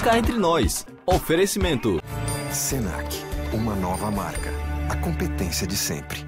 Cá Entre Nós. Oferecimento. Senac, uma nova marca. A competência de sempre.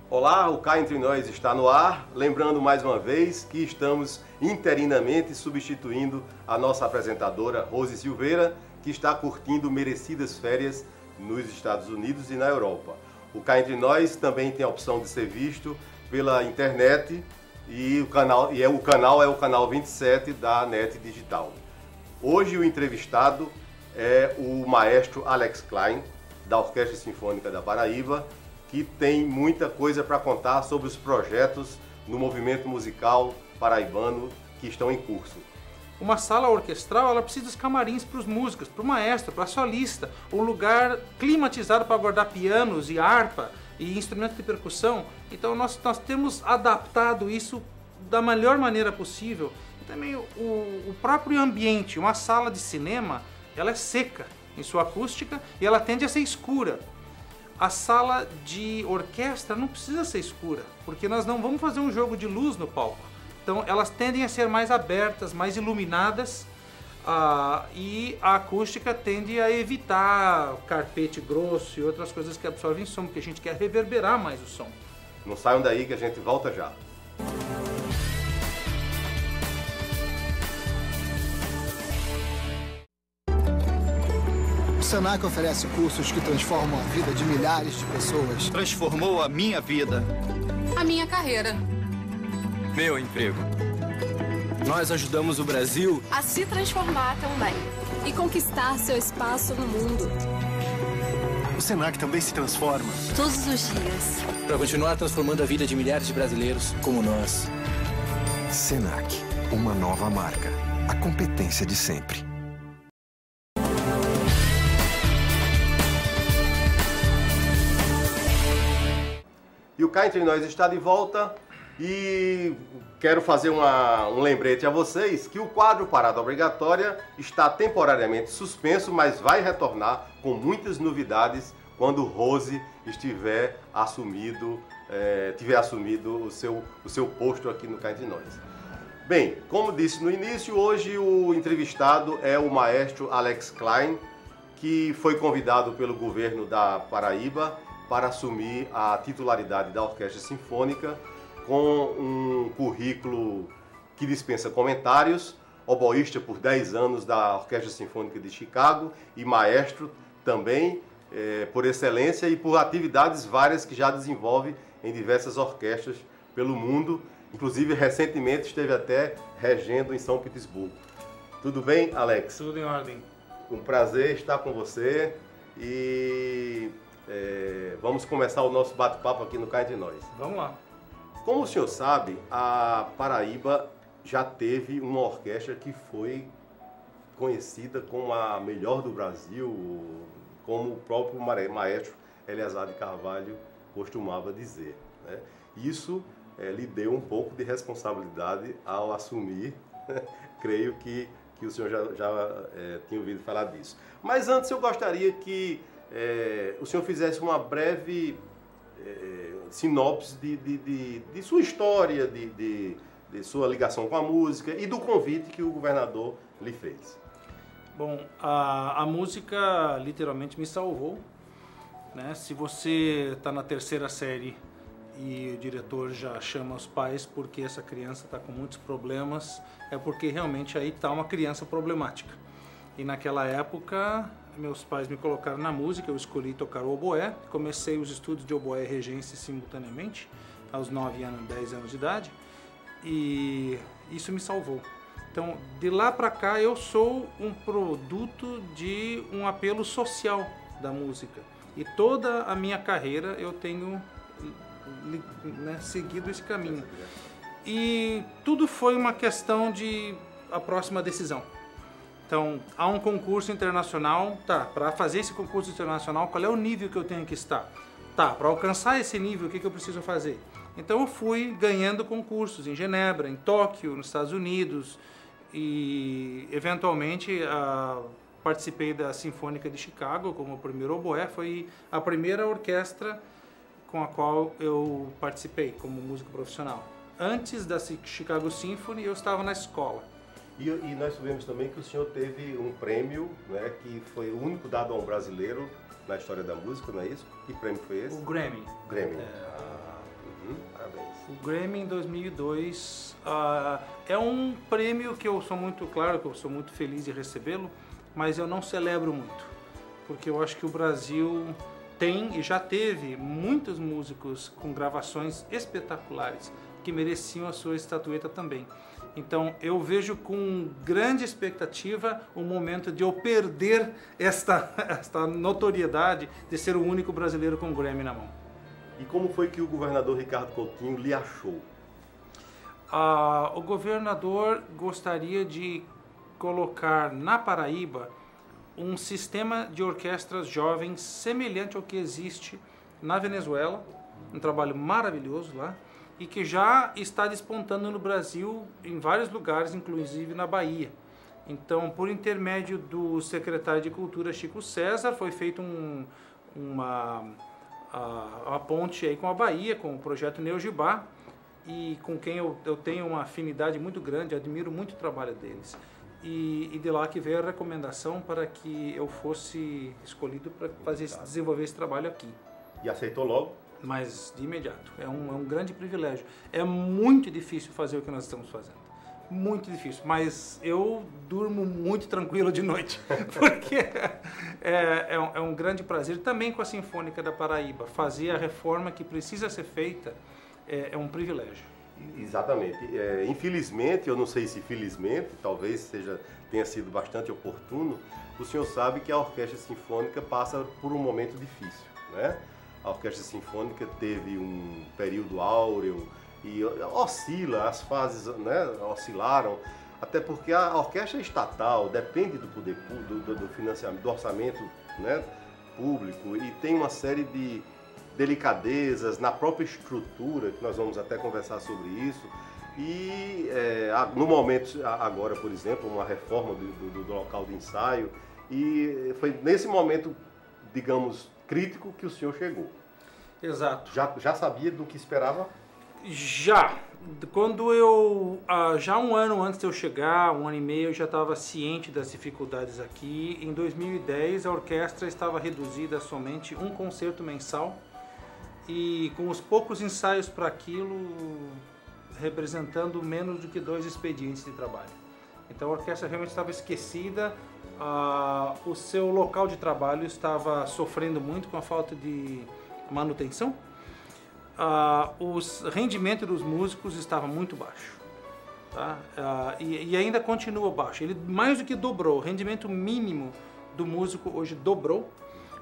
Olá, o Cá Entre Nós está no ar. Lembrando mais uma vez que estamos interinamente substituindo a nossa apresentadora Rose Silveira, que está curtindo merecidas férias nos Estados Unidos e na Europa. O Cá Entre Nós também tem a opção de ser visto pela internet e o canal é o canal 27 da NET Digital. Hoje o entrevistado é o maestro Alex Klein, da Orquestra Sinfônica da Paraíba, que tem muita coisa para contar sobre os projetos no movimento musical paraibano que estão em curso. Uma sala orquestral, ela precisa dos camarins para os músicos, para o maestro, para a solista, um lugar climatizado para guardar pianos e harpa e instrumentos de percussão. Então nós temos adaptado isso da melhor maneira possível. E também o próprio ambiente, uma sala de cinema, ela é seca em sua acústica e ela tende a ser escura. A sala de orquestra não precisa ser escura, porque nós não vamos fazer um jogo de luz no palco. Então elas tendem a ser mais abertas, mais iluminadas, e a acústica tende a evitar carpete grosso e outras coisas que absorvem som, porque a gente quer reverberar mais o som. Não saiam daí que a gente volta já. O Senac oferece cursos que transformam a vida de milhares de pessoas. Transformou a minha vida. A minha carreira. Meu emprego. Nós ajudamos o Brasil a se transformar também. E conquistar seu espaço no mundo. O Senac também se transforma. Todos os dias. para continuar transformando a vida de milhares de brasileiros como nós. Senac, uma nova marca. A competência de sempre. E o Cá Entre Nós está de volta e quero fazer um lembrete a vocês que o quadro Parada Obrigatória está temporariamente suspenso, mas vai retornar com muitas novidades quando Rose tiver assumido o seu posto aqui no Cá Entre Nós. Bem, como disse no início, hoje o entrevistado é o maestro Alex Klein, que foi convidado pelo governo da Paraíba para assumir a titularidade da Orquestra Sinfônica, com um currículo que dispensa comentários, oboísta por 10 anos da Orquestra Sinfônica de Chicago e maestro também por excelência e por atividades várias que já desenvolve em diversas orquestras pelo mundo, inclusive recentemente esteve até regendo em São Petersburgo. Tudo bem, Alex? Tudo em ordem. Um prazer estar com você e vamos começar o nosso bate-papo aqui no Cá Entre Nós. Vamos lá. Como o senhor sabe, a Paraíba já teve uma orquestra que foi conhecida como a melhor do Brasil, como o próprio maestro Eleazar de Carvalho costumava dizer, né? Isso lhe deu um pouco de responsabilidade ao assumir, creio que o senhor já tinha ouvido falar disso. Mas antes eu gostaria que o senhor fizesse uma breve sinopse de sua história, de sua ligação com a música e do convite que o governador lhe fez. Bom, a música literalmente me salvou, né? Se você está na terceira série e o diretor já chama os pais porque essa criança está com muitos problemas, é porque realmente aí está uma criança problemática. E naquela época, meus pais me colocaram na música, eu escolhi tocar o oboé, comecei os estudos de oboé e regência simultaneamente, aos 9 anos, 10 anos de idade, e isso me salvou. Então, de lá para cá, eu sou um produto de um apelo social da música. E toda a minha carreira eu tenho seguido esse caminho. E tudo foi uma questão de a próxima decisão. Então, há um concurso internacional, para fazer esse concurso internacional, qual é o nível que eu tenho que estar? Para alcançar esse nível, o que eu preciso fazer? Então eu fui ganhando concursos em Genebra, em Tóquio, nos Estados Unidos e eventualmente participei da Sinfônica de Chicago como primeiro oboé. Foi a primeira orquestra com a qual eu participei como músico profissional. Antes da Chicago Symphony eu estava na escola. E nós soubemos também que o senhor teve um prêmio, né, que foi o único dado a um brasileiro na história da música, não é isso? Que prêmio foi esse? O Grammy. Grammy. Parabéns. O Grammy em 2002 é um prêmio que eu sou muito, claro que eu sou muito feliz de recebê-lo, mas eu não celebro muito, porque eu acho que o Brasil tem e já teve muitos músicos com gravações espetaculares que mereciam a sua estatueta também. Então eu vejo com grande expectativa o momento de eu perder esta notoriedade de ser o único brasileiro com Grammy na mão. E como foi que o governador Ricardo Coutinho lhe achou? O governador gostaria de colocar na Paraíba um sistema de orquestras jovens semelhante ao que existe na Venezuela, um trabalho maravilhoso lá, e que já está despontando no Brasil em vários lugares, inclusive na Bahia. Então, por intermédio do secretário de Cultura, Chico César, foi feita uma ponte aí com a Bahia, com o projeto Neogibá, e com quem eu tenho uma afinidade muito grande, admiro muito o trabalho deles. E de lá que veio a recomendação para que eu fosse escolhido para desenvolver esse trabalho aqui. E aceitou logo? Mas de imediato. É um grande privilégio. É muito difícil fazer o que nós estamos fazendo. Muito difícil. Mas eu durmo muito tranquilo de noite. Porque é um grande prazer. Também com a Sinfônica da Paraíba. Fazer a reforma que precisa ser feita é um privilégio. Exatamente. Infelizmente, eu não sei se felizmente, talvez tenha sido bastante oportuno, o senhor sabe que a Orquestra Sinfônica passa por um momento difícil, né? A Orquestra Sinfônica teve um período áureo e oscila, as fases, né, oscilaram, até porque a orquestra estatal depende do poder do financiamento, do orçamento, né, público, e tem uma série de delicadezas na própria estrutura, que nós vamos até conversar sobre isso. E no momento agora, por exemplo, uma reforma do local de ensaio, e foi nesse momento, digamos, crítico que o senhor chegou. Exato. Já sabia do que esperava? Já. Quando já um ano antes de eu chegar, um ano e meio, eu já estava ciente das dificuldades aqui. Em 2010, a orquestra estava reduzida a somente um concerto mensal e com os poucos ensaios para aquilo, representando menos do que 2 expedientes de trabalho. Então a orquestra realmente estava esquecida. O seu local de trabalho estava sofrendo muito com a falta de manutenção. O rendimento dos músicos estava muito baixo, tá? E ainda continua baixo. Ele mais do que dobrou. O rendimento mínimo do músico hoje dobrou,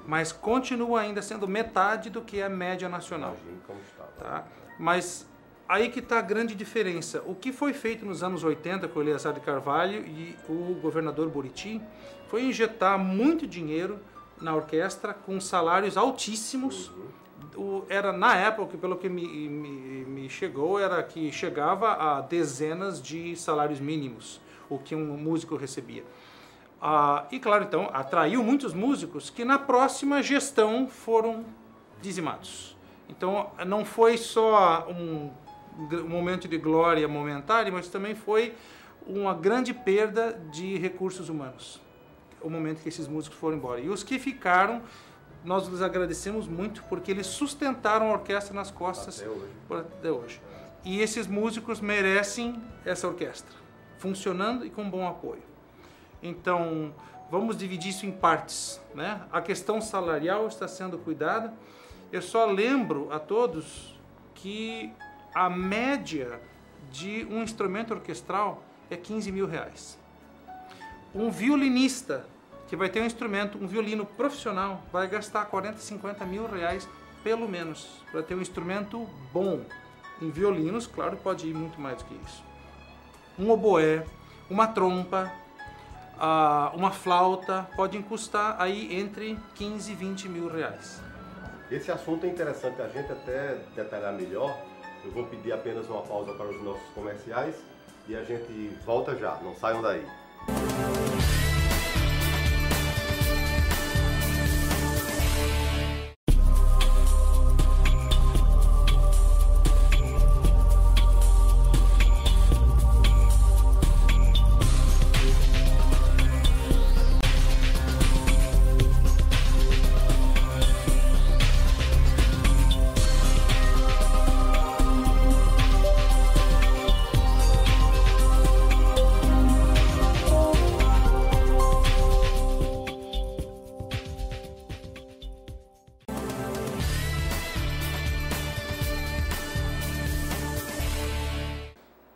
mas continua ainda sendo metade do que é a média nacional. Imagino como está. Tá? Mas aí que está a grande diferença. O que foi feito nos anos 80 com o Eleazar de Carvalho e o governador Buriti foi injetar muito dinheiro na orquestra com salários altíssimos. Era na época, pelo que me chegou, era que chegava a dezenas de salários mínimos, o que um músico recebia. E claro, então, atraiu muitos músicos que na próxima gestão foram dizimados. Então, não foi só um momento de glória momentânea, mas também foi uma grande perda de recursos humanos, o momento que esses músicos foram embora. E os que ficaram, nós lhes agradecemos muito, porque eles sustentaram a orquestra nas costas até hoje. E esses músicos merecem essa orquestra, funcionando e com bom apoio. Então, vamos dividir isso em partes, né? A questão salarial está sendo cuidada. Eu só lembro a todos que a média de um instrumento orquestral é 15 mil reais. Um violinista que vai ter um instrumento, um violino profissional, vai gastar 40, 50 mil reais pelo menos para ter um instrumento bom. Em violinos, claro, pode ir muito mais do que isso. Um oboé, uma trompa, uma flauta pode custar aí entre 15 e 20 mil reais. Esse assunto é interessante a gente até detalhar melhor, Eu vou pedir apenas uma pausa para os nossos comerciais e a gente volta já, não saiam daí.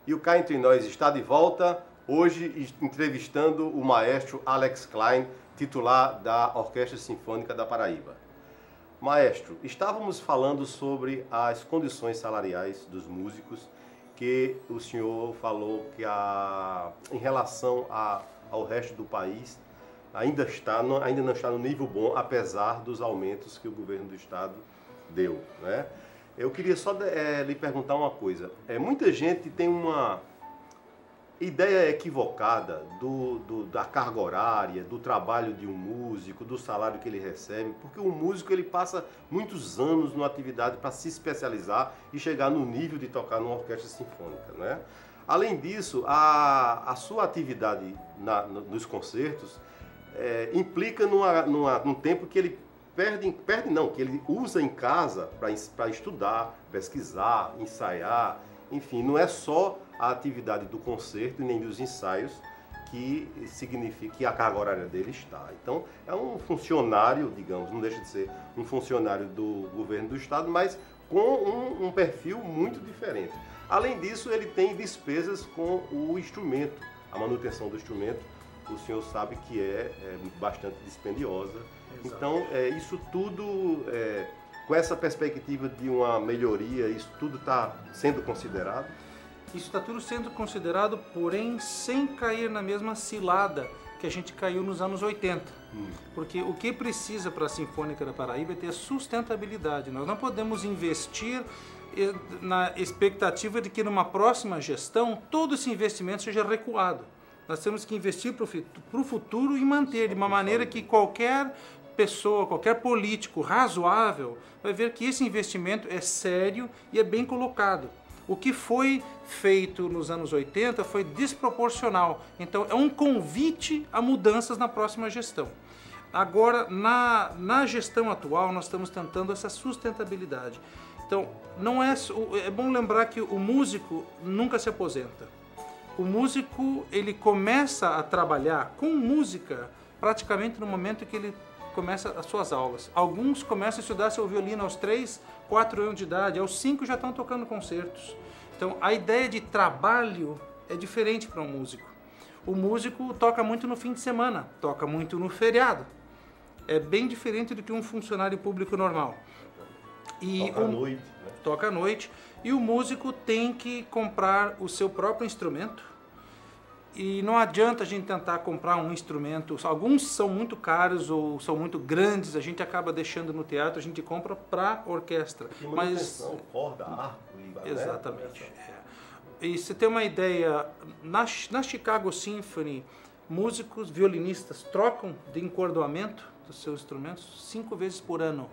E o Cá Entre Nós está de volta, hoje entrevistando o maestro Alex Klein, titular da Orquestra Sinfônica da Paraíba. Maestro, estávamos falando sobre as condições salariais dos músicos, que o senhor falou que em relação ao resto do país ainda não está no nível bom, apesar dos aumentos que o governo do estado deu, né? Eu queria só lhe perguntar uma coisa. Muita gente tem uma ideia equivocada da carga horária, do trabalho de um músico, do salário que ele recebe, porque o músico ele passa muitos anos numa atividade para se especializar e chegar no nível de tocar numa orquestra sinfônica, né? Além disso, a sua atividade nos concertos implica num tempo que ele que ele usa em casa para estudar, pesquisar, ensaiar, enfim, não é só a atividade do concerto e nem dos ensaios que significa que a carga horária dele está. Então, é um funcionário, digamos, não deixa de ser um funcionário do governo do estado, mas com um perfil muito diferente. Além disso, ele tem despesas com o instrumento, a manutenção do instrumento, o senhor sabe que é bastante dispendiosa. Exato. Então, isso tudo, com essa perspectiva de uma melhoria, isso tudo está sendo considerado? Isso está tudo sendo considerado, porém sem cair na mesma cilada que a gente caiu nos anos 80. Porque o que precisa para a Sinfônica da Paraíba é ter sustentabilidade. Nós não podemos investir na expectativa de que numa próxima gestão todo esse investimento seja recuado. Nós temos que investir para o futuro e manter de uma maneira que qualquer pessoa, qualquer político razoável vai ver que esse investimento é sério e é bem colocado. O que foi feito nos anos 80 foi desproporcional. Então é um convite a mudanças na próxima gestão. Agora, na gestão atual, nós estamos tentando essa sustentabilidade. Então, é bom lembrar que o músico nunca se aposenta. O músico, ele começa a trabalhar com música praticamente no momento que ele começa as suas aulas. Alguns começam a estudar seu violino aos 3, 4 anos de idade, aos 5 já estão tocando concertos. Então, a ideia de trabalho é diferente para um músico. O músico toca muito no fim de semana, toca muito no feriado. É bem diferente do que um funcionário público normal. Toca à noite, né? Toca à noite. E o músico tem que comprar o seu próprio instrumento. E não adianta a gente tentar comprar um instrumento. Alguns são muito caros ou são muito grandes, a gente acaba deixando no teatro, a gente compra para orquestra. Mas corda, arco e exatamente. E você tem uma ideia, na Chicago Symphony, músicos, violinistas trocam de encordoamento dos seus instrumentos 5 vezes por ano.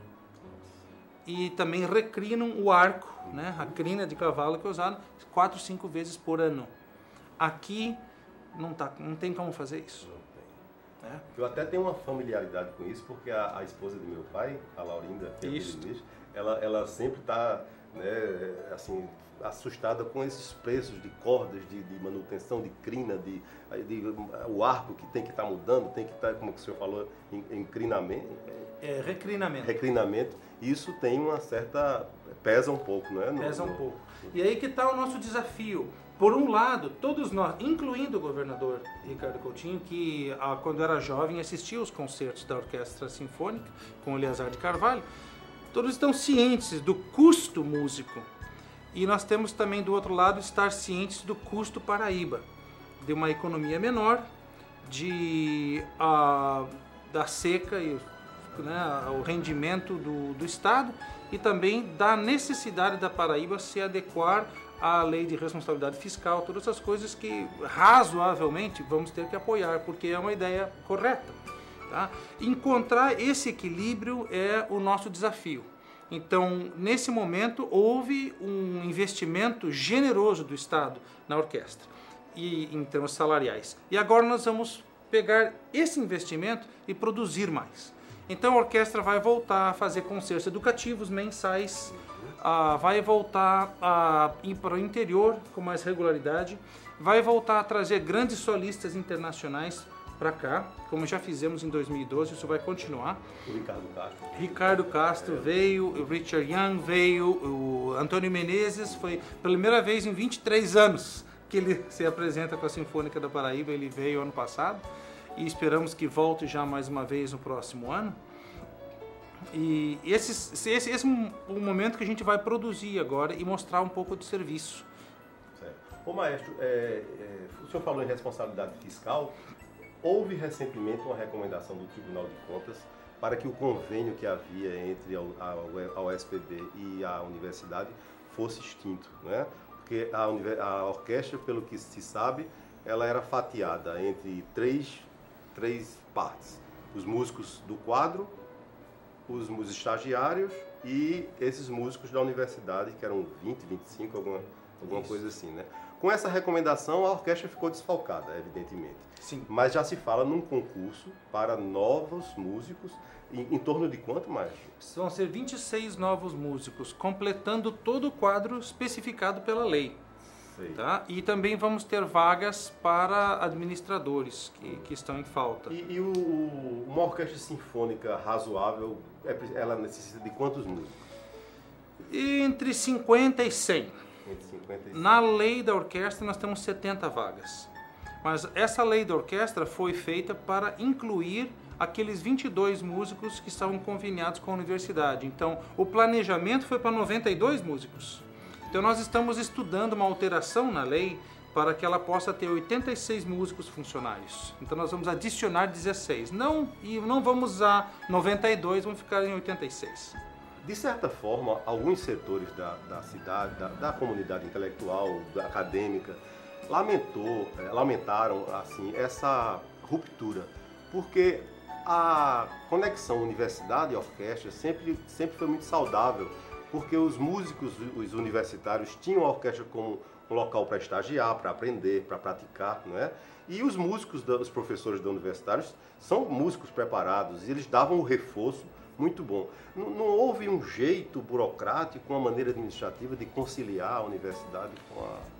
E também recrinam o arco, né, a crina de cavalo que é usada 4, 5 vezes por ano. Aqui não tem como fazer isso. Não tem. Eu até tenho uma familiaridade com isso, porque a esposa do meu pai, a Laurinda, ela sempre está, né, assim, assustada com esses preços de cordas, de manutenção, de crina, o arco que tem que estar mudando, tem que estar, como o senhor falou, em crinamento. Recrinamento. Recrinamento. Isso tem uma certa... pesa um pouco, não é? Pesa um pouco. E aí que está o nosso desafio. Por um lado, todos nós, incluindo o governador Ricardo Coutinho, que quando era jovem assistia aos concertos da Orquestra Sinfônica, com o Eleazar de Carvalho, todos estão cientes do custo músico. E nós temos também, do outro lado, estar cientes do custo Paraíba, de uma economia menor, da seca e né, o rendimento do Estado e também da necessidade da Paraíba se adequar à lei de responsabilidade fiscal, todas essas coisas que razoavelmente vamos ter que apoiar, porque é uma ideia correta. Tá? Encontrar esse equilíbrio é o nosso desafio. Então, nesse momento, houve um investimento generoso do Estado na orquestra, e em termos salariais. E agora nós vamos pegar esse investimento e produzir mais. Então, a orquestra vai voltar a fazer concertos educativos mensais, vai voltar a ir para o interior com mais regularidade, vai voltar a trazer grandes solistas internacionais para cá, como já fizemos em 2012, isso vai continuar. O Ricardo Castro. Ricardo Castro veio, o Richard Young veio, o Antônio Menezes, foi pela primeira vez em 23 anos que ele se apresenta com a Sinfônica da Paraíba, ele veio ano passado e esperamos que volte já mais uma vez no próximo ano. E esse é um momento que a gente vai produzir agora e mostrar um pouco de serviço. Certo. Ô maestro, o senhor falou em responsabilidade fiscal. Houve recentemente uma recomendação do Tribunal de Contas para que o convênio que havia entre a USPB e a universidade fosse extinto, né? Porque a orquestra, pelo que se sabe, ela era fatiada entre três partes. Os músicos do quadro, os músicos estagiários e esses músicos da universidade, que eram 20, 25, alguma coisa assim, né? Com essa recomendação, a orquestra ficou desfalcada, evidentemente. Sim. Mas já se fala num concurso para novos músicos, em torno de quanto mais? Vão ser 26 novos músicos, completando todo o quadro especificado pela lei. Sei. Tá? E também vamos ter vagas para administradores que estão em falta. E uma orquestra sinfônica razoável, ela necessita de quantos músicos? Entre 50 e 100. Entre 50 e 100. Na lei da orquestra nós temos 70 vagas. Mas essa lei da orquestra foi feita para incluir aqueles 22 músicos que estavam conveniados com a universidade. Então, o planejamento foi para 92 músicos. Então, nós estamos estudando uma alteração na lei para que ela possa ter 86 músicos funcionários. Então, nós vamos adicionar 16. Não vamos usar 92, vamos ficar em 86. De certa forma, alguns setores da cidade, da comunidade intelectual, acadêmica, lamentaram assim, essa ruptura, porque a conexão universidade e orquestra sempre foi muito saudável, porque os músicos, os universitários, tinham a orquestra como um local para estagiar, para aprender, para praticar, não é? E os músicos, os professores da universidade, são músicos preparados e eles davam um reforço muito bom. Não houve um jeito burocrático, uma maneira administrativa de conciliar a universidade com a...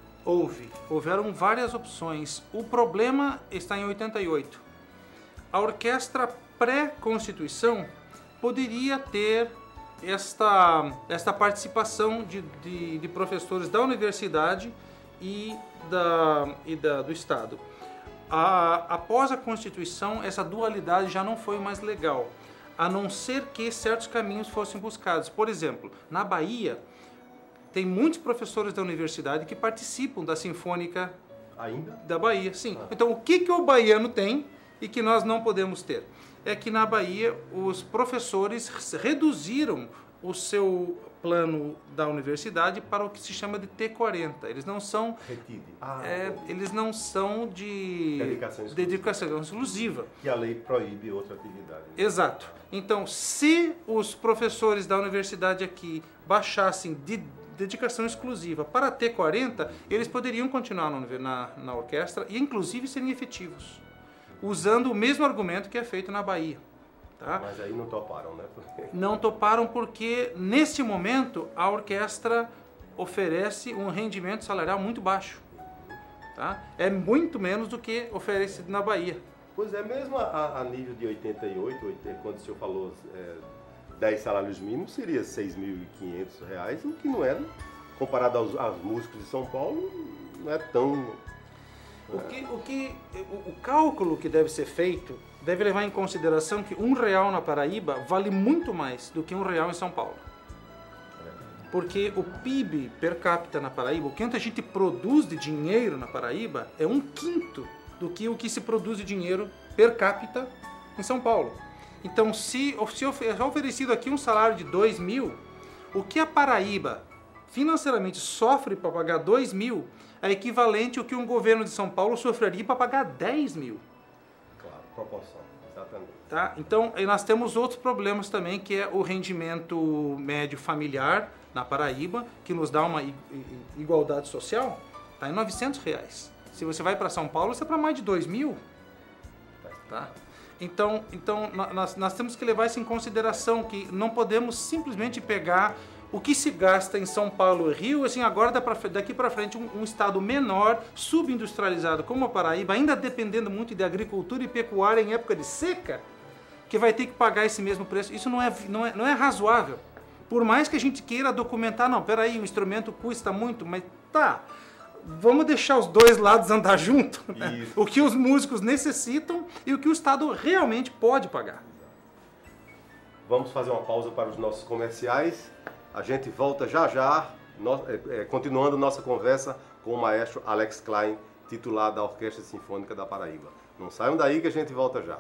Houveram várias opções. O problema está em 88. A orquestra pré-constituição poderia ter esta participação de professores da universidade e do Estado. Após a Constituição, essa dualidade já não foi mais legal, a não ser que certos caminhos fossem buscados. Por exemplo, na Bahia, tem muitos professores da universidade que participam da Sinfônica Ainda? Da Bahia, sim. Então, o que o baiano tem e que nós não podemos ter? É que na Bahia os professores reduziram o seu plano da universidade para o que se chama de T40. Eles não são... eles não são de dedicação exclusiva. Que a lei proíbe outra atividade. Né? Exato. Então, se os professores da universidade aqui baixassem de dedicação exclusiva para T40, eles poderiam continuar na orquestra e, inclusive, serem efetivos, usando o mesmo argumento que é feito na Bahia. Tá? Mas aí não toparam, né? Não toparam porque, neste momento, a orquestra oferece um rendimento salarial muito baixo. Tá? É muito menos do que oferecido na Bahia. Pois é, mesmo a nível de 88, quando o senhor falou 10 salários mínimos, seria R$ 6.500, o que não é, comparado aos músicos de São Paulo, não é tão... O cálculo que deve ser feito deve levar em consideração que R$1 na Paraíba vale muito mais do que R$1 em São Paulo. Porque o PIB per capita na Paraíba, o que a gente produz de dinheiro na Paraíba, é 1/5 do que o que se produz de dinheiro per capita em São Paulo. Então, se é oferecido aqui um salário de 2 mil, o que a Paraíba financeiramente sofre para pagar 2 mil é equivalente ao que um governo de São Paulo sofreria para pagar 10 mil. Claro, proporção, exatamente. Tá? Então, nós temos outros problemas também, que é o rendimento médio familiar na Paraíba, que nos dá uma igualdade social, está em R$900. Se você vai para São Paulo, você é para mais de 2 mil. Tá? Então nós temos que levar isso em consideração, que não podemos simplesmente pegar o que se gasta em São Paulo e Rio, assim, agora daqui para frente um estado menor, subindustrializado como a Paraíba, ainda dependendo muito de agricultura e pecuária em época de seca, que vai ter que pagar esse mesmo preço. Isso não é razoável. Por mais que a gente queira documentar, não, peraí, o instrumento custa muito, mas tá, vamos deixar os dois lados andar junto, né? O que os músicos necessitam e o que o Estado realmente pode pagar. Vamos fazer uma pausa para os nossos comerciais. A gente volta já já, continuando nossa conversa com o maestro Alex Klein, titular da Orquestra Sinfônica da Paraíba. Não saiam daí que a gente volta já.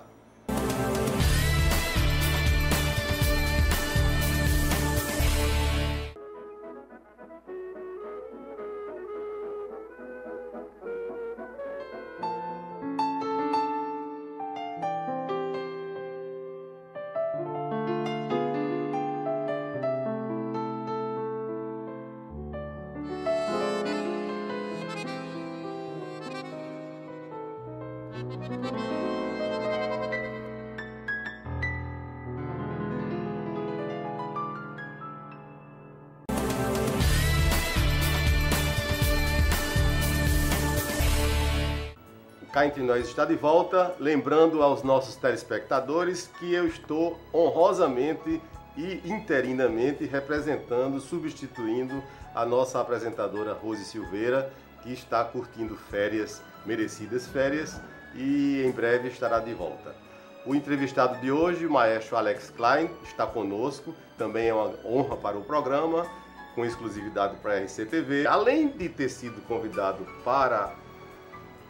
Cá Entre Nós está de volta, lembrando aos nossos telespectadores que eu estou honrosamente e interinamente representando, substituindo a nossa apresentadora Rose Silveira, que está curtindo férias, merecidas férias, e em breve estará de volta. O entrevistado de hoje, o maestro Alex Klein, está conosco, também é uma honra para o programa, com exclusividade para a RCTV. Além de ter sido convidado para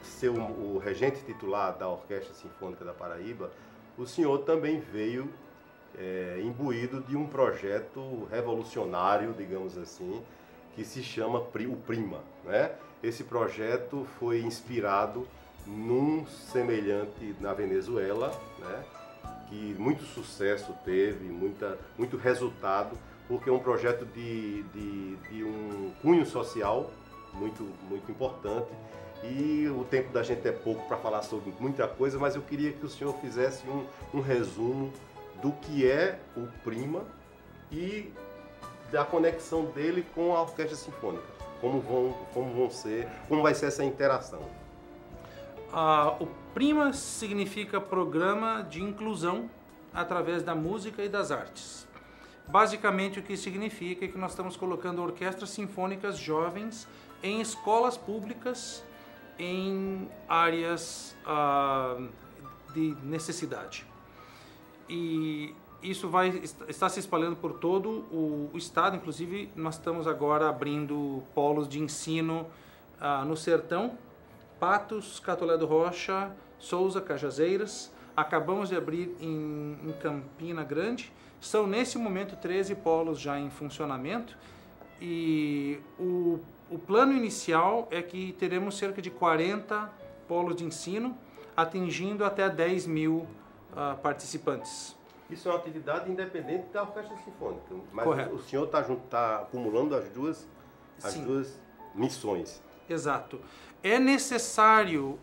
ser o regente titular da Orquestra Sinfônica da Paraíba, o senhor também veio imbuído de um projeto revolucionário, digamos assim, que se chama o Prima, né? Esse projeto foi inspirado num semelhante na Venezuela, né? Que muito sucesso teve, muito resultado, porque é um projeto de um cunho social muito importante. E o tempo da gente é pouco para falar sobre muita coisa, mas eu queria que o senhor fizesse um resumo do que é o Prima e da conexão dele com a Orquestra Sinfônica. Como vai ser essa interação? O Prima significa Programa de Inclusão através da Música e das Artes. Basicamente o que significa é que nós estamos colocando orquestras sinfônicas jovens em escolas públicas em áreas de necessidade. E isso está se espalhando por todo o estado, inclusive nós estamos agora abrindo polos de ensino no Sertão, Patos, Catolé do Rocha, Souza, Cajazeiras. Acabamos de abrir em Campina Grande. São nesse momento 13 polos já em funcionamento e o plano inicial é que teremos cerca de 40 polos de ensino, atingindo até 10 mil participantes. Isso é uma atividade independente da Orquestra Sinfônica, mas correto. O senhor está acumulando as duas missões. Exato. É necessário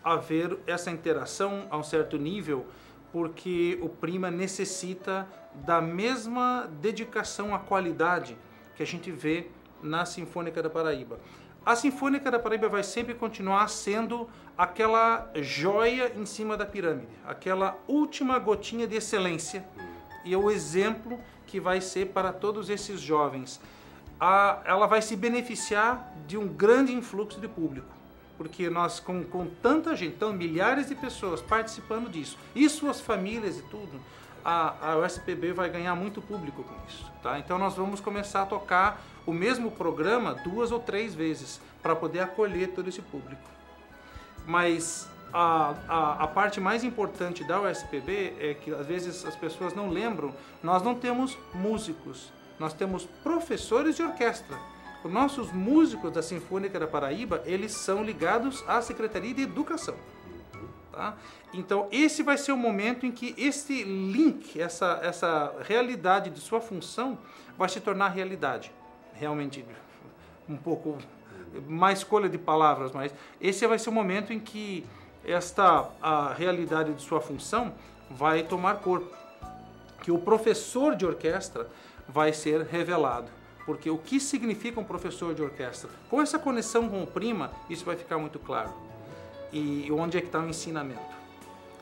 haver essa interação a um certo nível, porque o Prima necessita da mesma dedicação à qualidade que a gente vê na Sinfônica da Paraíba. A Sinfônica da Paraíba vai sempre continuar sendo aquela joia em cima da pirâmide, aquela última gotinha de excelência, e é o exemplo que vai ser para todos esses jovens. Ela vai se beneficiar de um grande influxo de público, porque nós com tanta gente, então milhares de pessoas participando disso, e suas famílias e tudo, a USPB vai ganhar muito público com isso, tá? Então nós vamos começar a tocar o mesmo programa 2 ou 3 vezes para poder acolher todo esse público. Mas a parte mais importante da USPB é que às vezes as pessoas não lembram, nós não temos músicos, nós temos professores de orquestra. Os nossos músicos da Sinfônica da Paraíba, eles são ligados à Secretaria de Educação. Tá? Então esse vai ser o momento em que esse link, essa realidade de sua função vai se tornar realidade. Realmente um pouco má escolha de palavras, mas esse vai ser o momento em que a realidade de sua função vai tomar corpo, que o professor de orquestra vai ser revelado. Porque o que significa um professor de orquestra? Com essa conexão com o Prima, isso vai ficar muito claro. E onde é que está o ensinamento?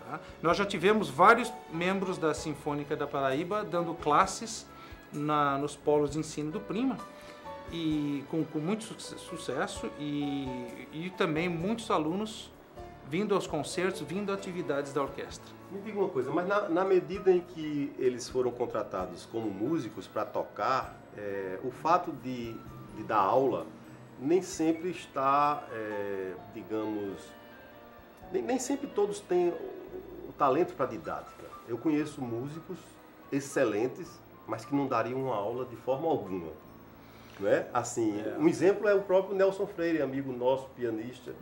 Tá? Nós já tivemos vários membros da Sinfônica da Paraíba dando classes nos polos de ensino do Prima, e com muito sucesso, e também muitos alunos vindo aos concertos, vindo a atividades da orquestra. Me diga uma coisa, mas na medida em que eles foram contratados como músicos para tocar, o fato de dar aula nem sempre está, digamos, nem sempre todos têm o talento para didática. Eu conheço músicos excelentes, mas que não dariam uma aula de forma alguma. Não é? Assim, um exemplo é o próprio Nelson Freire, amigo nosso, pianista.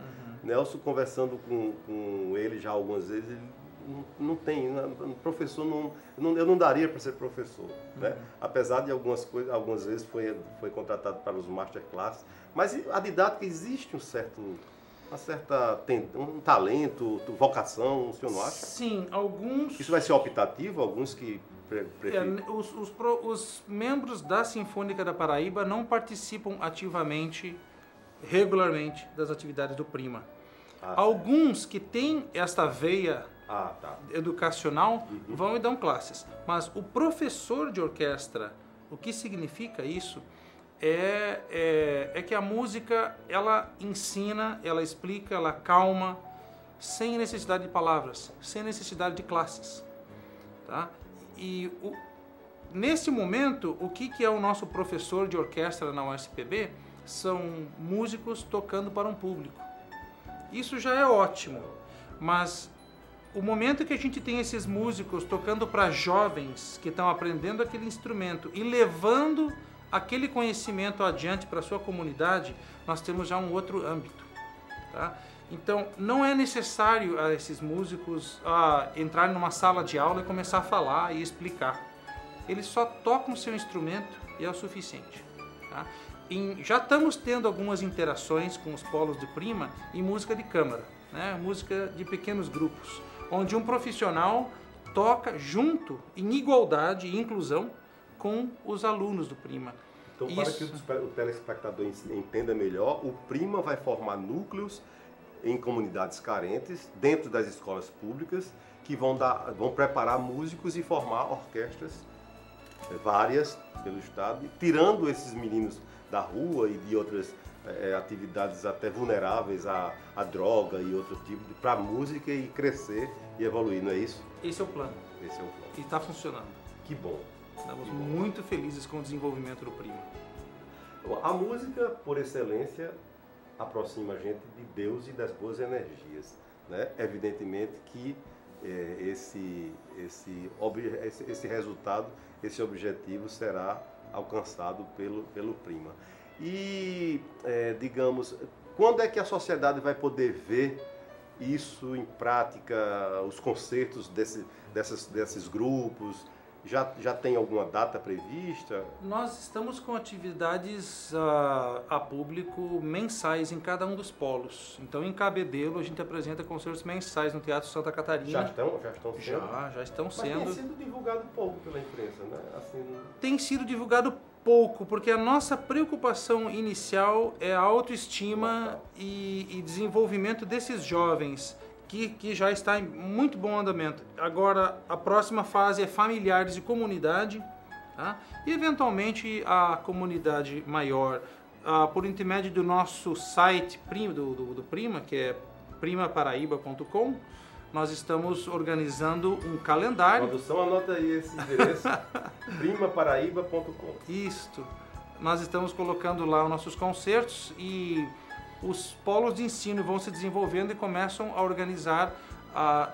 Nelson, conversando com ele já algumas vezes, ele não tem, professor eu não daria para ser professor, né? Apesar de algumas coisas, algumas vezes foi contratado para os masterclasses, mas a didática existe um talento, vocação, o senhor não acha? Sim, alguns... Isso vai ser optativo, alguns que preferem... Os membros da Sinfônica da Paraíba não participam ativamente, regularmente, das atividades do Prima. Alguns que têm esta veia educacional vão e dão classes, mas o professor de orquestra, o que significa isso é que a música, ela ensina, ela explica, ela calma, sem necessidade de palavras, sem necessidade de classes. Tá? E nesse momento, o que é o nosso professor de orquestra na USPB? São músicos tocando para um público. Isso já é ótimo, mas o momento que a gente tem esses músicos tocando para jovens que estão aprendendo aquele instrumento e levando aquele conhecimento adiante para a sua comunidade, nós temos já um outro âmbito. Tá? Então, não é necessário a esses músicos entrarem numa sala de aula e começar a falar e explicar. Eles só tocam o seu instrumento e é o suficiente. Tá? Já estamos tendo algumas interações com os polos de Prima em música de câmara, né? Música de pequenos grupos, onde um profissional toca junto, em igualdade e inclusão, com os alunos do Prima. Então, para que o telespectador entenda melhor, o Prima vai formar núcleos em comunidades carentes, dentro das escolas públicas, que vão preparar músicos e formar orquestras várias pelo estado, tirando esses meninos da rua e de outras atividades até vulneráveis à droga e outro tipo, para a música e crescer e evoluir, não é isso? Esse é o plano. Esse é o plano. E está funcionando. Que bom. Estamos muito felizes com o desenvolvimento do Prima. A música, por excelência, aproxima a gente de Deus e das boas energias, né? Evidentemente que esse resultado, esse objetivo será alcançado pelo Prima. E, digamos, quando é que a sociedade vai poder ver isso em prática, os concertos desses grupos? Já tem alguma data prevista? Nós estamos com atividades a público mensais em cada um dos polos. Então, em Cabedelo, a gente apresenta concertos mensais no Teatro Santa Catarina. Já estão sendo? Já estão Mas sendo. tem sido divulgado pouco pela imprensa, né? Assim... Tem sido divulgado pouco, porque a nossa preocupação inicial é a autoestima e desenvolvimento desses jovens, que já está em muito bom andamento. Agora, a próxima fase é familiares e comunidade, tá? E eventualmente a comunidade maior, por intermédio do nosso site do Prima, que é primaparaíba.com, nós estamos organizando um calendário. Produção, anota aí esse endereço, primaparaíba.com. Isto. Nós estamos colocando lá os nossos concertos e os polos de ensino vão se desenvolvendo e começam a organizar.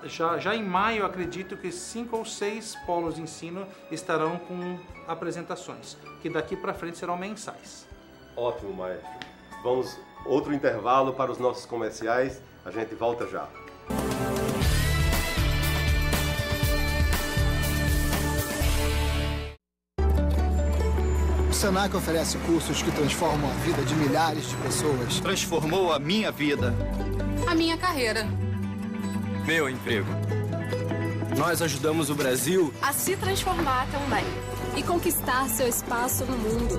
Já em maio, acredito que 5 ou 6 polos de ensino estarão com apresentações, que daqui para frente serão mensais. Ótimo, maestro. Vamos outro intervalo para os nossos comerciais. A gente volta já. O Senac oferece cursos que transformam a vida de milhares de pessoas. Transformou a minha vida. A minha carreira. Meu emprego. Nós ajudamos o Brasil A se transformar também. E conquistar seu espaço no mundo.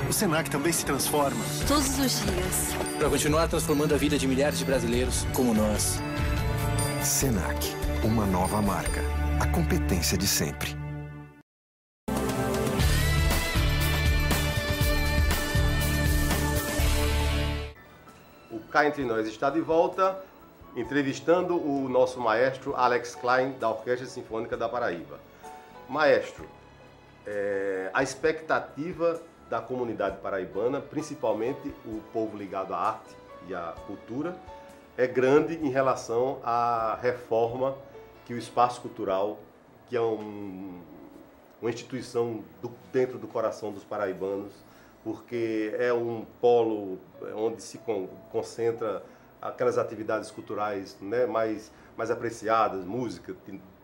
O Senac também se transforma. Todos os dias. Para continuar transformando a vida de milhares de brasileiros como nós. Senac, uma nova marca. A competência de sempre. O Cá Entre Nós está de volta, entrevistando o nosso maestro Alex Klein, da Orquestra Sinfônica da Paraíba. Maestro, a expectativa da comunidade paraibana, principalmente o povo ligado à arte e à cultura, é grande em relação à reforma que o Espaço Cultural, que é uma instituição dentro do coração dos paraibanos, porque é um polo onde se concentra aquelas atividades culturais, né, mais apreciadas, música,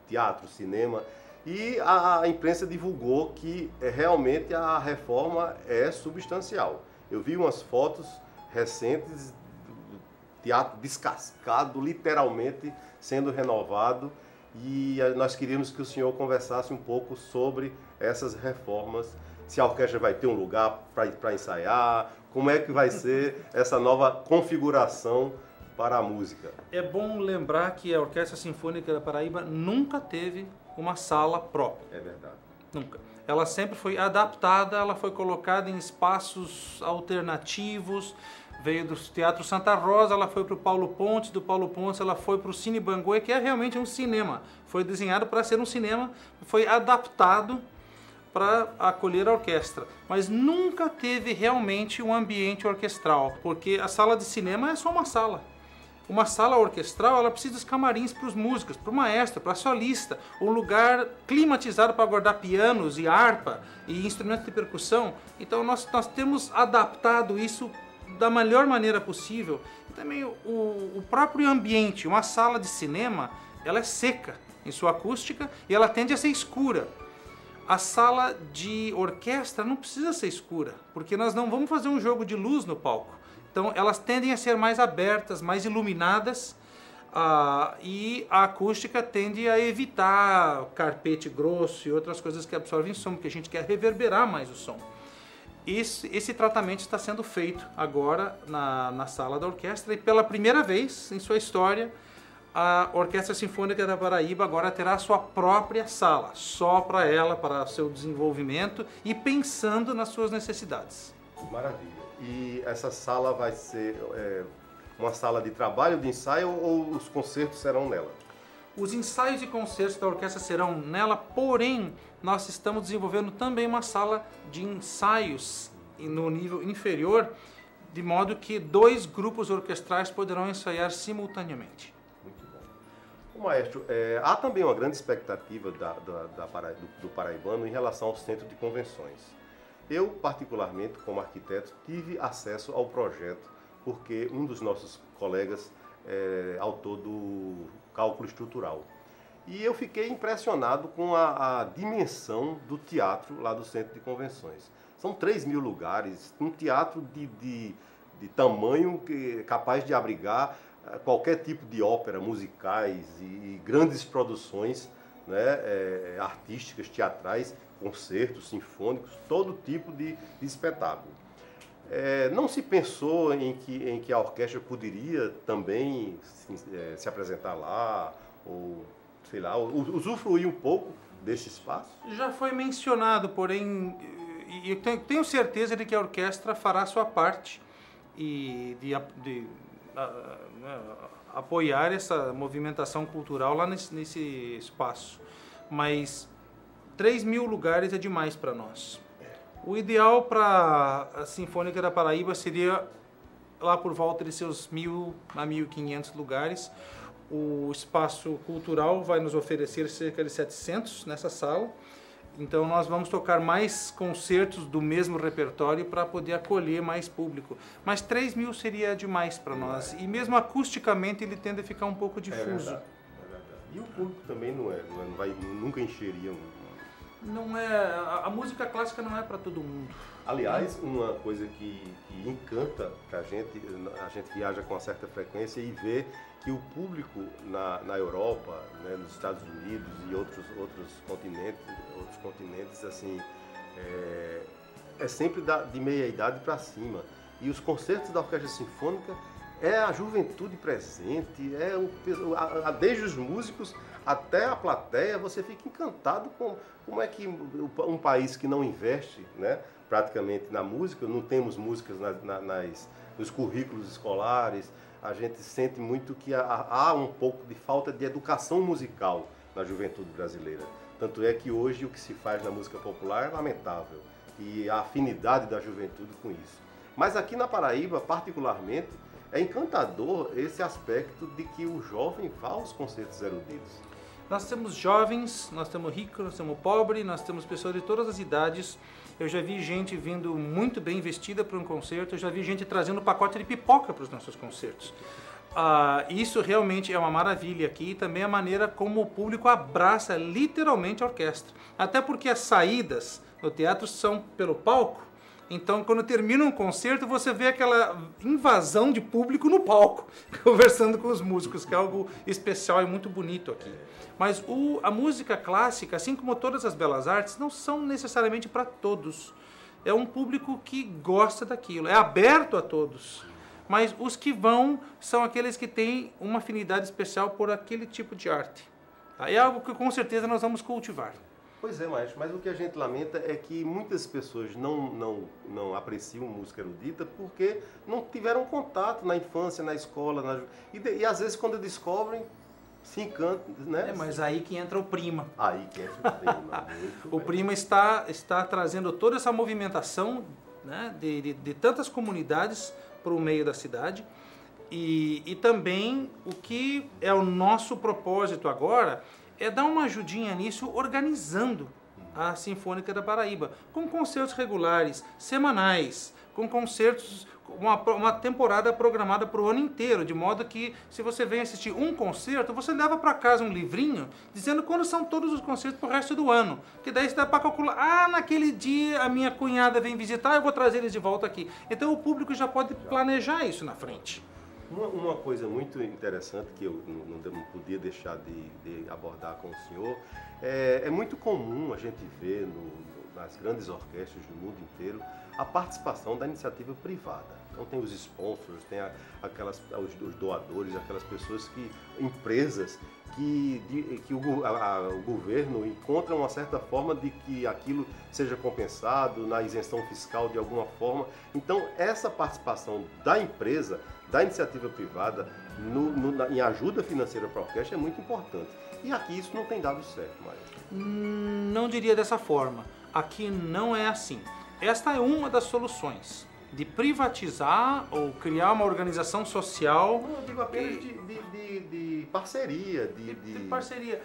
teatro, cinema. E a imprensa divulgou que realmente a reforma é substancial. Eu vi umas fotos recentes do teatro descascado, literalmente sendo renovado, e nós queríamos que o senhor conversasse um pouco sobre essas reformas, se a orquestra vai ter um lugar para ensaiar, como é que vai ser essa nova configuração para a música. É bom lembrar que a Orquestra Sinfônica da Paraíba nunca teve uma sala própria. É verdade. Nunca. Ela sempre foi adaptada, ela foi colocada em espaços alternativos, veio do Teatro Santa Rosa, ela foi para o Paulo Pontes, do Paulo Pontes ela foi para o Cine Bangui, que é realmente um cinema. Foi desenhado para ser um cinema, foi adaptado para acolher a orquestra, mas nunca teve realmente um ambiente orquestral, porque a sala de cinema é só uma sala. Uma sala orquestral, ela precisa dos camarins para os músicos, para o maestro, para a solista, um lugar climatizado para guardar pianos e harpa e instrumentos de percussão. Então nós temos adaptado isso da melhor maneira possível. E também o próprio ambiente, uma sala de cinema, ela é seca em sua acústica e ela tende a ser escura. A sala de orquestra não precisa ser escura, porque nós não vamos fazer um jogo de luz no palco. Então elas tendem a ser mais abertas, mais iluminadas, e a acústica tende a evitar carpete grosso e outras coisas que absorvem som, porque a gente quer reverberar mais o som. Esse tratamento está sendo feito agora na sala da orquestra, e pela primeira vez em sua história, a Orquestra Sinfônica da Paraíba agora terá sua própria sala, só para ela, para seu desenvolvimento e pensando nas suas necessidades. Maravilha. E essa sala vai ser uma sala de trabalho, de ensaio, ou os concertos serão nela? Os ensaios e concertos da orquestra serão nela, porém, nós estamos desenvolvendo também uma sala de ensaios no nível inferior, de modo que 2 grupos orquestrais poderão ensaiar simultaneamente. Muito bom. Maestro, há também uma grande expectativa do paraibano em relação ao centro de convenções. Eu, particularmente, como arquiteto, tive acesso ao projeto, porque um dos nossos colegas é autor do cálculo estrutural. E eu fiquei impressionado com a dimensão do teatro lá do centro de convenções. São 3.000 lugares, um teatro de tamanho capaz de abrigar qualquer tipo de ópera, musicais e grandes produções, né, artísticas, teatrais, concertos sinfônicos, todo tipo de espetáculo. Não se pensou em que a orquestra poderia também se apresentar lá, ou sei lá, usufruir um pouco desse espaço? Já foi mencionado, porém, eu tenho certeza de que a orquestra fará a sua parte e de apoiar essa movimentação cultural lá nesse espaço. Mas 3.000 lugares é demais para nós. O ideal para a Sinfônica da Paraíba seria lá por volta de seus 1.000 a 1.500 lugares. O espaço cultural vai nos oferecer cerca de 700 nessa sala. Então nós vamos tocar mais concertos do mesmo repertório para poder acolher mais público. Mas 3.000 seria demais para nós. E mesmo acusticamente ele tende a ficar um pouco difuso. É verdade. E o público também nunca encheria. Não é, a música clássica não é para todo mundo. Aliás, uma coisa que encanta pra gente, a gente viaja com uma certa frequência e vê que o público na Europa, né, nos Estados Unidos e outros continentes assim, é sempre de meia idade para cima. E os concertos da Orquestra Sinfônica é a juventude presente, desde os músicos até a plateia. Você fica encantado com como é que um país que não investe, né, praticamente na música, não temos músicas nos currículos escolares, a gente sente muito que há um pouco de falta de educação musical na juventude brasileira. Tanto é que hoje o que se faz na música popular é lamentável, e a afinidade da juventude com isso. Mas aqui na Paraíba, particularmente, é encantador esse aspecto de que o jovem vá aos concertos eruditos. Nós temos jovens, nós temos ricos, nós temos pobres, nós temos pessoas de todas as idades. Eu já vi gente vindo muito bem vestida para um concerto, eu já vi gente trazendo pacote de pipoca para os nossos concertos. Isso realmente é uma maravilha aqui, e também a maneira como o público abraça literalmente a orquestra. Até porque as saídas no teatro são pelo palco. Então, quando termina um concerto, você vê aquela invasão de público no palco, conversando com os músicos, que é algo especial e muito bonito aqui. Mas a música clássica, assim como todas as belas artes, não são necessariamente para todos. É um público que gosta daquilo, é aberto a todos. Mas os que vão são aqueles que têm uma afinidade especial por aquele tipo de arte. É algo que com certeza nós vamos cultivar. Pois é, mas o que a gente lamenta é que muitas pessoas não apreciam música erudita porque não tiveram contato na infância, na escola, e às vezes quando descobrem, se encantam, né? Mas aí que entra o Prima. Aí que entra o Prima. O Prima está trazendo toda essa movimentação, né, de tantas comunidades para o meio da cidade, e também o que é o nosso propósito agora é dar uma ajudinha nisso, organizando a Sinfônica da Paraíba, com concertos regulares, semanais, com concertos, uma temporada programada para o ano inteiro, de modo que, se você vem assistir um concerto, você leva para casa um livrinho dizendo quando são todos os concertos para o resto do ano, que daí você dá para calcular, naquele dia a minha cunhada vem visitar, eu vou trazer eles de volta aqui. Então o público já pode planejar isso na frente. Uma coisa muito interessante que eu não podia deixar de abordar com o senhor, é muito comum a gente ver nas grandes orquestras do mundo inteiro a participação da iniciativa privada. Então tem os sponsors, tem os doadores, aquelas pessoas empresas que o governo encontra uma certa forma de que aquilo seja compensado na isenção fiscal de alguma forma. Então essa participação da empresa, da iniciativa privada, em ajuda financeira para a orquestra é muito importante. E aqui isso não tem dado certo, Maestro. Não diria dessa forma. Aqui não é assim. Esta é uma das soluções de privatizar ou criar uma organização social. Não, eu digo apenas de parceria. De parceria.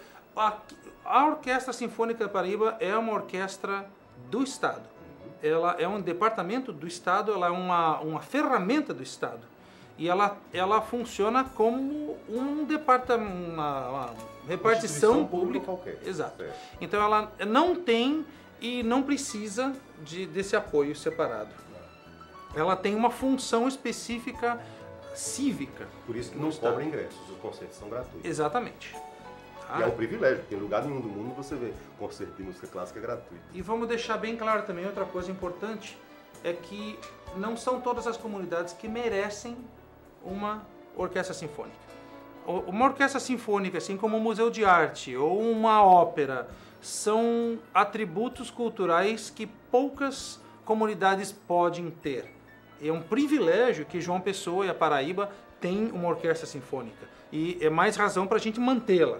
A Orquestra Sinfônica da Paraíba é uma orquestra do Estado. Ela é um departamento do Estado, ela é uma ferramenta do Estado. E ela funciona como um departamento, uma repartição pública qualquer. Exato. Certo. Então ela não tem e não precisa desse apoio separado. Ela tem uma função específica cívica. Por isso que não cobra ingressos, os concertos são gratuitos. Exatamente. E é um privilégio, porque em lugar nenhum do mundo você vê concerto de música clássica gratuito. E vamos deixar bem claro também, outra coisa importante, é que não são todas as comunidades que merecem uma orquestra sinfônica. Uma orquestra sinfônica, assim como um museu de arte ou uma ópera, são atributos culturais que poucas comunidades podem ter. É um privilégio que João Pessoa e a Paraíba têm uma orquestra sinfônica. E é mais razão para a gente mantê-la.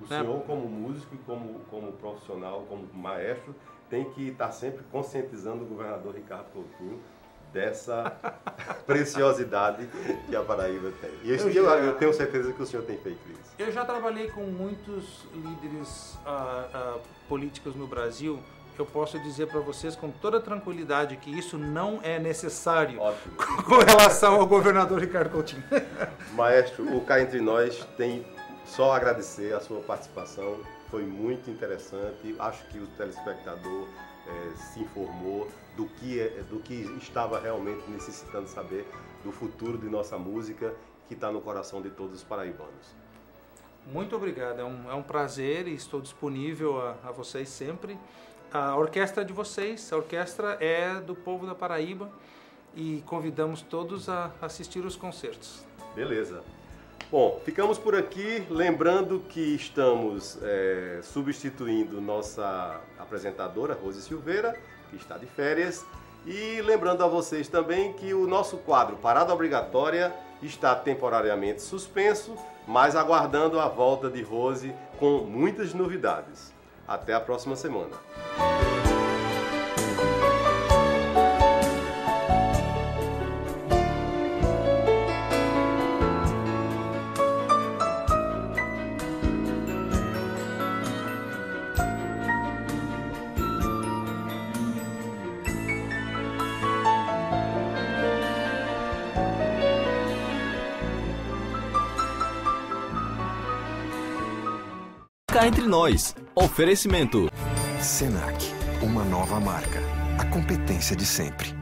O senhor, como músico e como profissional, como maestro, tem que estar sempre conscientizando o governador Ricardo Coutinho dessa preciosidade que a Paraíba tem. E eu tenho certeza que o senhor tem feito isso. Eu já trabalhei com muitos líderes políticos no Brasil. Eu posso dizer para vocês com toda tranquilidade que isso não é necessário. Ótimo. Com relação ao governador Ricardo Coutinho. Maestro, o Cá Entre Nós tem só a agradecer a sua participação. Foi muito interessante. Acho que o telespectador se informou do que estava realmente necessitando saber do futuro de nossa música, que está no coração de todos os paraibanos. Muito obrigado. É um prazer e estou disponível a vocês sempre. A orquestra é de vocês, a orquestra é do povo da Paraíba e convidamos todos a assistir os concertos. Beleza. Bom, ficamos por aqui, lembrando que estamos substituindo nossa apresentadora, Rose Silveira, que está de férias, e lembrando a vocês também que o nosso quadro Parada Obrigatória está temporariamente suspenso, mas aguardando a volta de Rose com muitas novidades. Até a próxima semana. Cá Entre Nós. Oferecimento. Senac, uma nova marca. A competência de sempre.